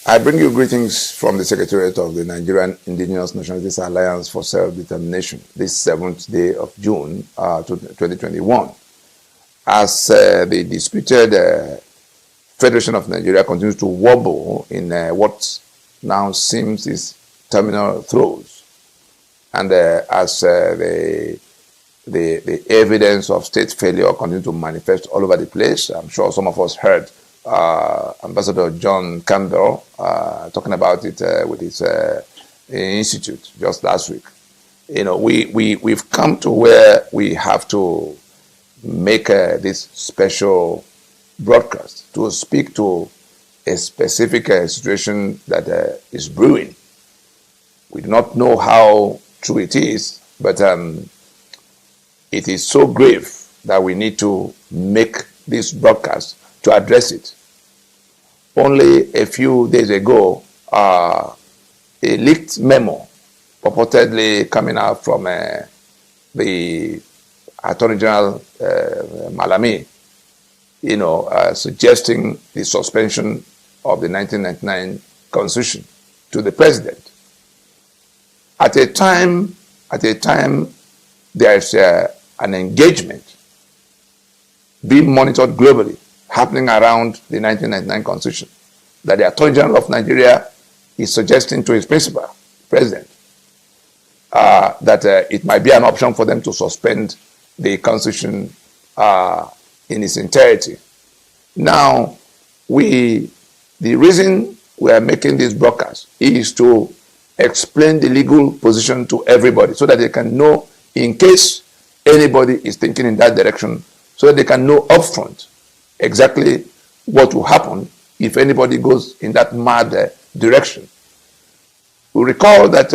I bring you greetings from the Secretariat of the Nigerian Indigenous Nationalities Alliance for Self-Determination, this 7th day of June 2021. As the disputed Federation of Nigeria continues to wobble in what now seems its terminal throes, and as the evidence of state failure continues to manifest all over the place, I'm sure some of us heard Ambassador John Campbell talking about it with his institute just last week. You know, we've come to where we have to make this special broadcast to speak to a specific situation that is brewing. We do not know how true it is, but it is so grave that we need to make this broadcast to address it. Only a few days ago, a leaked memo purportedly coming out from the Attorney General Malami, suggesting the suspension of the 1999 Constitution to the president. At a time, there is an engagement being monitored globally happening around the 1999 Constitution that the Attorney General of Nigeria is suggesting to his principal, president, that it might be an option for them to suspend the Constitution in its entirety. Now, the reason we are making this broadcast is to explain the legal position to everybody so that they can know, in case anybody is thinking in that direction, so that they can know upfront exactly what will happen if anybody goes in that mad direction. We recall that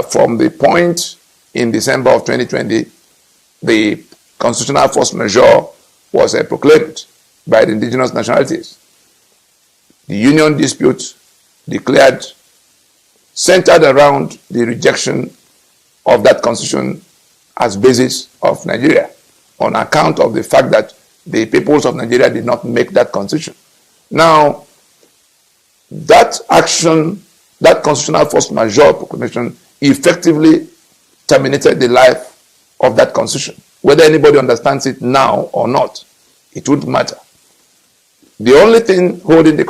from the point in December of 2020, the constitutional force majeure was proclaimed by the indigenous nationalities. The union dispute declared centered around the rejection of that constitution as basis of Nigeria on account of the fact that the peoples of Nigeria did not make that constitution. Now, that action, that constitutional force majeure proclamation, effectively terminated the life of that constitution. Whether anybody understands it now or not, it wouldn't matter. The only thing holding that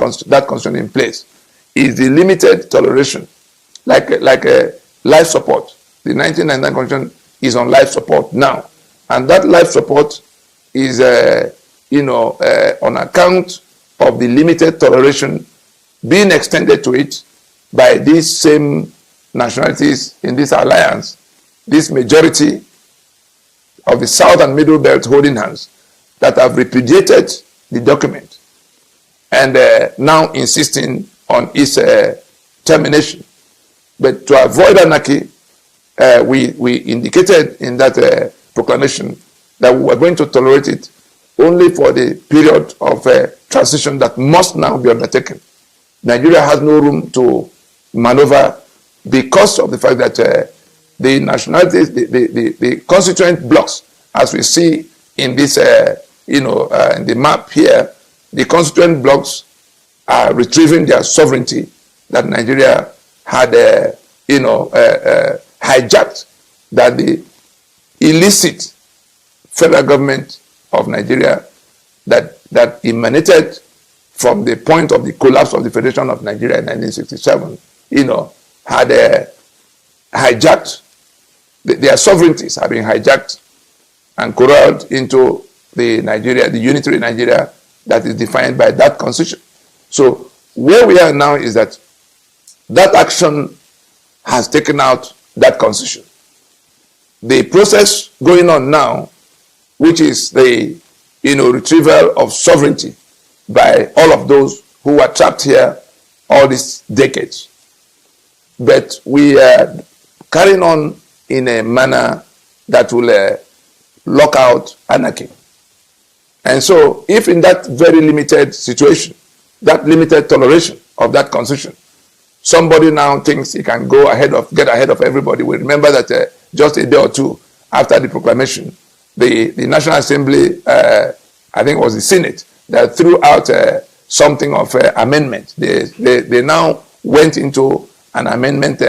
constitution in place is the limited toleration, like a life support. The 1999 constitution is on life support now, and that life support is, on account of the limited toleration being extended to it by these same nationalities in this alliance, this majority of the South and Middle Belt holding hands that have repudiated the document and now insisting on its termination. But to avoid anarchy, we indicated in that proclamation that we were going to tolerate it only for the period of transition that must now be undertaken. Nigeria has no room to maneuver because of the fact that the nationalities, the constituent blocks, as we see in this, in the map here, the constituent blocks are retrieving their sovereignty that Nigeria had, hijacked, that the illicit federal government of Nigeria that emanated from the point of the collapse of the Federation of Nigeria in 1967, had hijacked, their sovereignties have been hijacked and corralled into the unitary Nigeria that is defined by that constitution. So where we are now is that action has taken out that constitution. The process going on now, which is the retrieval of sovereignty by all of those who were trapped here all these decades. But we are carrying on in a manner that will lock out anarchy. And so if in that very limited situation, that limited toleration of that constitution, somebody now thinks he can get ahead of everybody, we remember that just a day or two after the proclamation, the National Assembly, I think it was the Senate, that threw out something of amendment. They now went into an amendment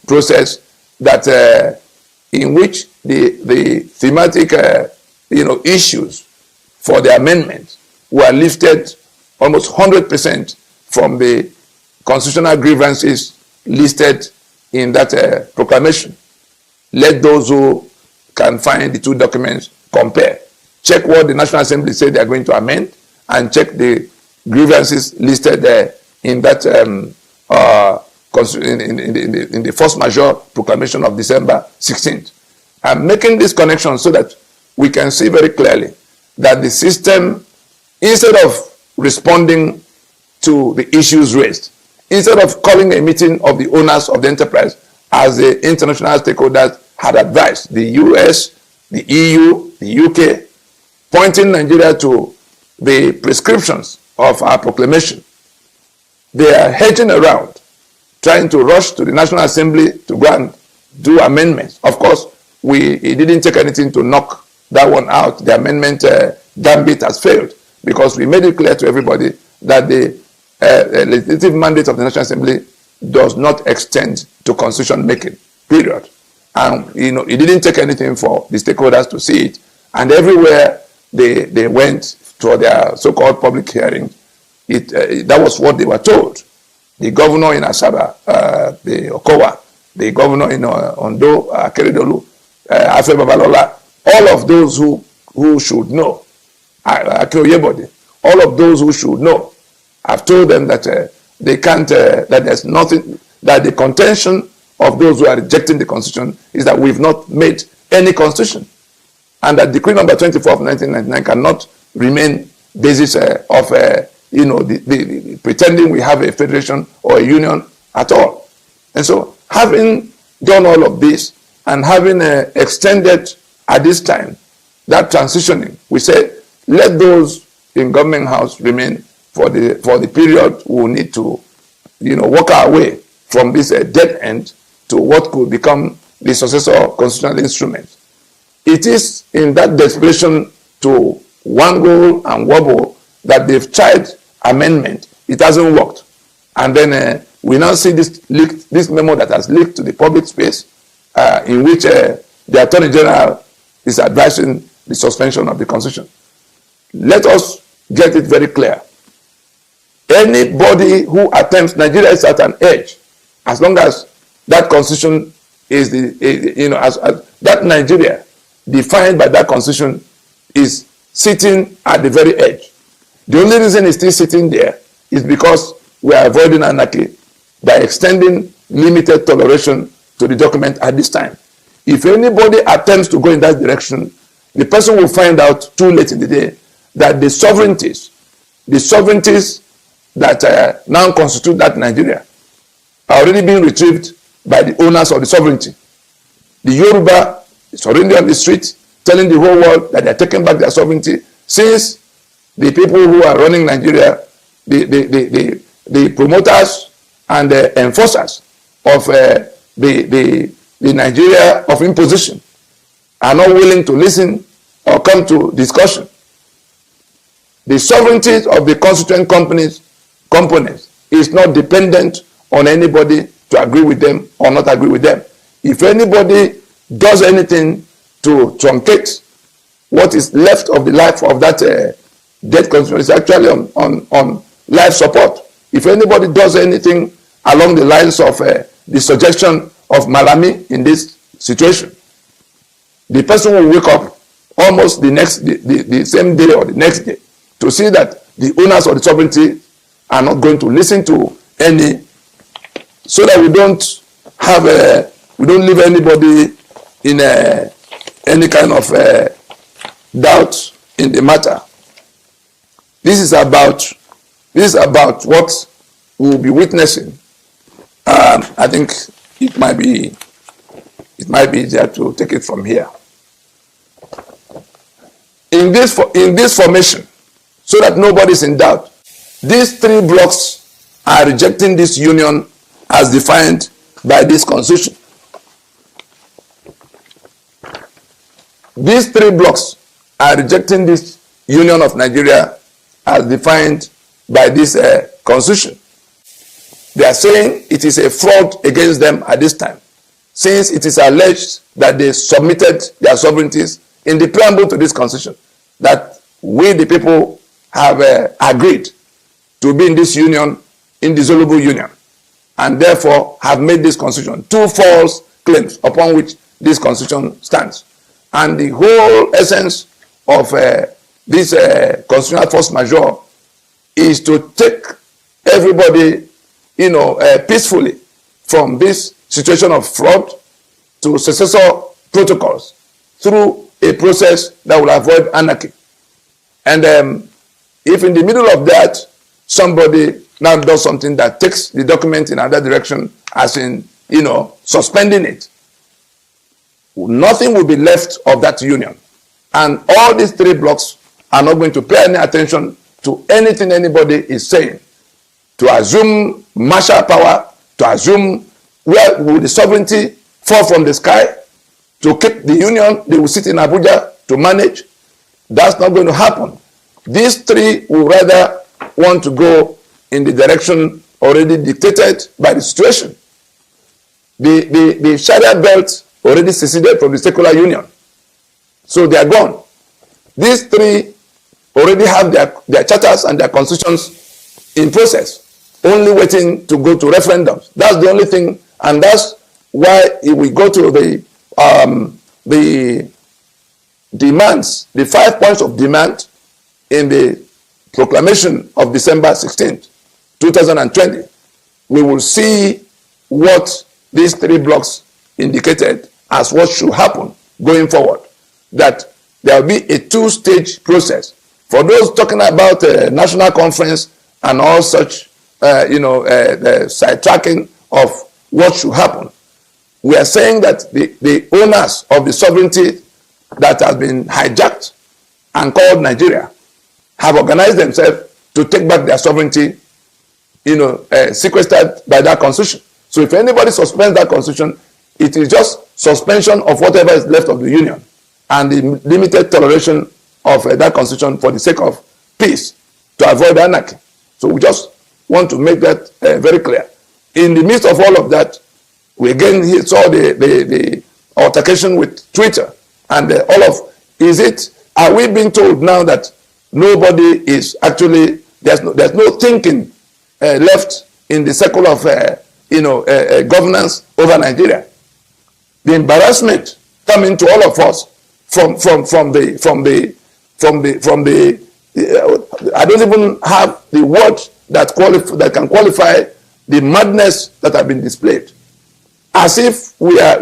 process that in which the thematic issues for the amendment were lifted almost 100% from the constitutional grievances listed in that proclamation. Let those who can find the two documents compare. Check what the National Assembly said they are going to amend, and check the grievances listed there in that in the force majeure proclamation of December 16th. I'm making this connection so that we can see very clearly that the system, instead of responding to the issues raised, instead of calling a meeting of the owners of the enterprise as the international stakeholders had advised, the US, the EU, the UK, pointing Nigeria to the prescriptions of our proclamation, they are hedging around, trying to rush to the National Assembly to go and do amendments. Of course, it didn't take anything to knock that one out. The amendment gambit has failed, because we made it clear to everybody that the legislative mandate of the National Assembly does not extend to constitution making, period. And it didn't take anything for the stakeholders to see it. And everywhere they went to their so-called public hearing, that was what they were told. The governor in Asaba, the Okowa, the governor in Ondo, Keredolu, Afe Babalola, all of those who should know, Akeoyebode, all of those who should know, I've told them that they can't, that there's nothing, that the contention of those who are rejecting the constitution is that we've not made any constitution, and that decree number 24 of 1999 cannot remain basis of the pretending we have a federation or a union at all. And so, having done all of this and having extended at this time that transitioning, we say let those in government house remain for the period we will need to walk our way from this dead end to what could become the successor constitutional instrument. It is in that desperation to wangle and wobble that they've tried amendment. It hasn't worked. And then we now see this memo that has leaked to the public space, in which the Attorney General is advising the suspension of the Constitution. Let us get it very clear. Anybody who attempts, Nigeria is at an edge, as long as that Constitution is that Nigeria defined by that Constitution is sitting at the very edge. The only reason it's still sitting there is because we are avoiding anarchy by extending limited toleration to the document at this time. If anybody attempts to go in that direction, the person will find out too late in the day that the sovereignties that now constitute that Nigeria are already being retrieved by the owners of the sovereignty. The Yoruba is already on the street telling the whole world that they are taking back their sovereignty, since the people who are running Nigeria, the promoters and the enforcers of the Nigeria of imposition are not willing to listen or come to discussion. The sovereignty of the constituent components is not dependent on anybody to agree with them or not agree with them. If anybody does anything to truncate what is left of the life of that dead constitution, is actually on life support. If anybody does anything along the lines of the suggestion of Malami in this situation, the person will wake up almost the same day or the next day to see that the owners of the sovereignty are not going to listen to any, so that we don't leave anybody in any kind of doubt in the matter. This is about what we'll be witnessing. I think it might be easier to take it from here. In this formation, so that nobody's in doubt, these three blocks are rejecting this union as defined by this constitution. These three blocks are rejecting this union of Nigeria as defined by this constitution. They are saying it is a fraud against them at this time, since it is alleged that they submitted their sovereignties in the preamble to this constitution, that we the people have agreed to be in this union, indissoluble union, and therefore have made this constitution two false claims upon which this constitution stands. And the whole essence of this constitutional force majeure is to take everybody, peacefully from this situation of fraud to successor protocols through a process that will avoid anarchy. And if in the middle of that, somebody now does something that takes the document in another direction, as in, suspending it, nothing will be left of that union. And all these three blocks are not going to pay any attention to anything anybody is saying. To assume martial power, to assume where will the sovereignty fall from the sky, to keep the union, they will sit in Abuja to manage. That's not going to happen. These three will rather want to go in the direction already dictated by the situation. The Sharia belt already seceded from the secular union. So they are gone. These three already have their charters and their constitutions in process, only waiting to go to referendums. That's the only thing, and that's why if we go to the demands, the 5 points of demand in the proclamation of December 16th, 2020, we will see what these three blocks indicated as what should happen going forward. That there will be a two-stage process. For those talking about national conference and all such, the sidetracking of what should happen, we are saying that the owners of the sovereignty that has been hijacked and called Nigeria have organized themselves to take back their sovereignty, sequestered by that constitution. So if anybody suspends that constitution, it is just suspension of whatever is left of the union and the limited toleration of that constitution for the sake of peace, to avoid anarchy. So we just want to make that very clear. In the midst of all of that, we again saw the altercation with Twitter and are we being told now that nobody is actually, there's no thinking left in the circle of governance over Nigeria? The embarrassment coming to all of us from the I don't even have the word that can qualify the madness that have been displayed. As if we are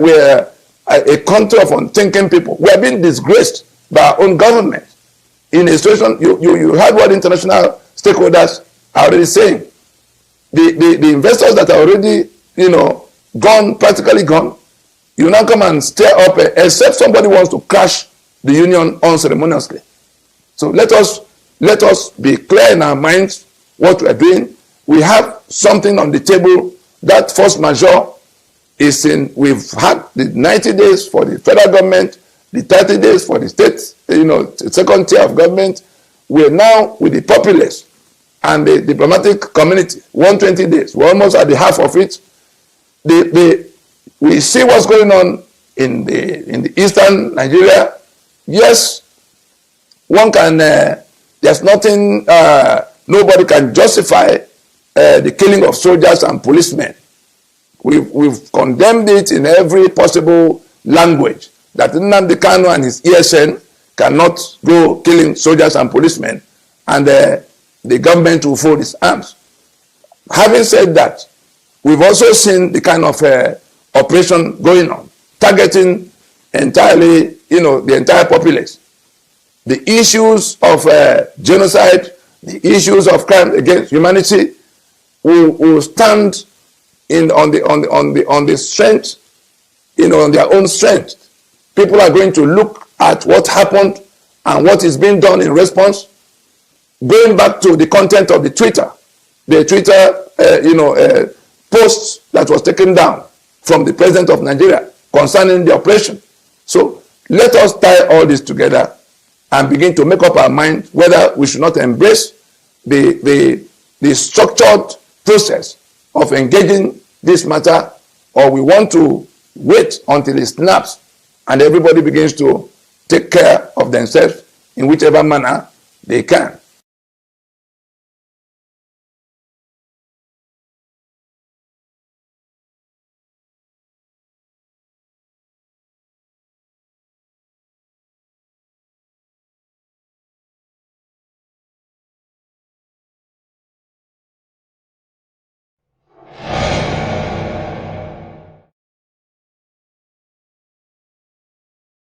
a country of unthinking people. We are being disgraced by our own government. In a situation, you heard what international stakeholders are already saying. The investors that are already, gone, practically gone, you now come and stir up, except somebody wants to crash the union unceremoniously. So let us be clear in our minds what we are doing. We have something on the table. That force majeure is in. We've had the 90 days for the federal government, the 30 days for the state, second tier of government. We're now with the populace and the diplomatic community, 120 days. We're almost at the half of it. We see what's going on in the eastern Nigeria. Yes, one can, there's nothing, nobody can justify the killing of soldiers and policemen. We've condemned it in every possible language, that Nnadi and his ESN cannot go killing soldiers and policemen, and the government will fold its arms. Having said that, we've also seen the kind of operation going on, targeting entirely, the entire populace. The issues of genocide, the issues of crime against humanity will stand on the strength, on their own strength. People are going to look at what happened and what is being done in response. Going back to the content of the Twitter post that was taken down from the president of Nigeria concerning the operation. So let us tie all this together and begin to make up our mind whether we should not embrace the the structured process of engaging this matter, or we want to wait until it snaps and everybody begins to take care of themselves in whichever manner they can.